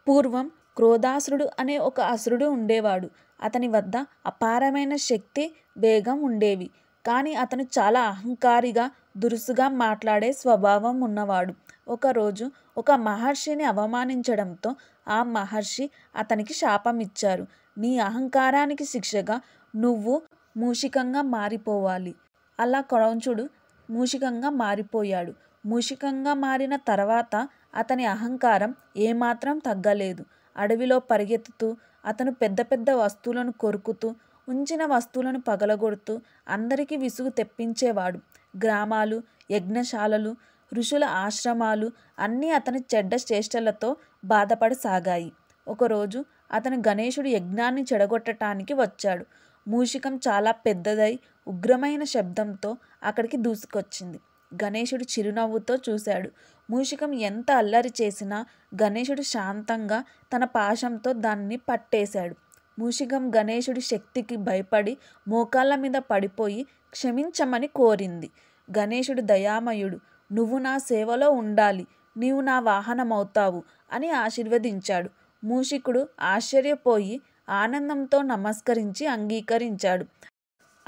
పూర్వం క్రోధాసురుడు అనే ఒక అసురుడు ఉండేవాడు. అతని వద్ద అపారమైన శక్తి, వేగం ఉండేవి. కానీ అతను చాలా అహంకారిగా, దురుసుగా మాట్లాడే స్వభావం ఉన్నవాడు. ఒకరోజు ఒక మహర్షిని అవమానించడంతో ఆ మహర్షి అతనికి శాపం ఇచ్చారు. నీ అహంకారానికి శిక్షగా నువ్వు మూషికంగా మారిపోవాలి. అలా క్రౌంచుడు మూషికంగా మారిపోయాడు. మూషికంగా మారిన తర్వాత అతని అహంకారం ఏమాత్రం తగ్గలేదు. అడవిలో పరిగెత్తుతూ అతను పెద్ద పెద్ద వస్తువులను కొరుకుతూ, ఉంచిన వస్తువులను పగలగొడుతూ అందరికీ విసుగు తెప్పించేవాడు. గ్రామాలు, యజ్ఞశాలలు, ఋషుల ఆశ్రమాలు అన్నీ అతని చెడ్డ చేష్టలతో బాధపడసాగాయి. ఒకరోజు అతను గణేశుడి యజ్ఞాన్ని చెడగొట్టడానికి వచ్చాడు. మూషికం చాలా పెద్దదై ఉగ్రమైన శబ్దంతో అక్కడికి దూసుకొచ్చింది. గణేశుడు చిరునవ్వుతో చూశాడు. మూషికం ఎంత అల్లరి చేసినా గణేశుడు శాంతంగా తన పాశంతో దానిని పట్టేశాడు. మూషికం గణేశుడి శక్తికి భయపడి మోకాళ్ళ మీద పడిపోయి క్షమించమని కోరింది. గణేశుడు దయామయుడు, నువ్వు నా సేవలో ఉండాలి, నీవు నా వాహనమవుతావు అని ఆశీర్వదించాడు. మూషికుడు ఆశ్చర్యపోయి ఆనందంతో నమస్కరించి అంగీకరించాడు.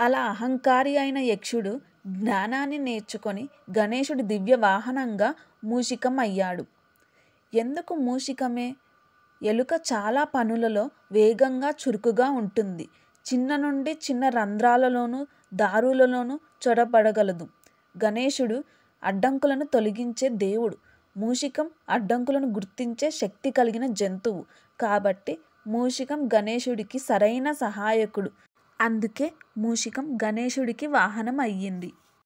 అలా అహంకారి అయిన యక్షుడు జ్ఞానాన్ని నేర్చుకొని గణేశుడి దివ్య వాహనంగా మూషికం అయ్యాడు. ఎందుకు మూషికమే? ఎలుక చాలా పనులలో వేగంగా, చురుకుగా ఉంటుంది. చిన్న నుండి చిన్న రంధ్రాలలోనూ, దారులలోనూ చొరబడగలదు. గణేశుడు అడ్డంకులను తొలగించే దేవుడు. మూషికం అడ్డంకులను గుర్తించే శక్తి కలిగిన జంతువు. కాబట్టి మూషికం గణేశుడికి సరైన సహాయకుడు. అందుకే మూషికం గణేశుడికి వాహనం అయ్యింది.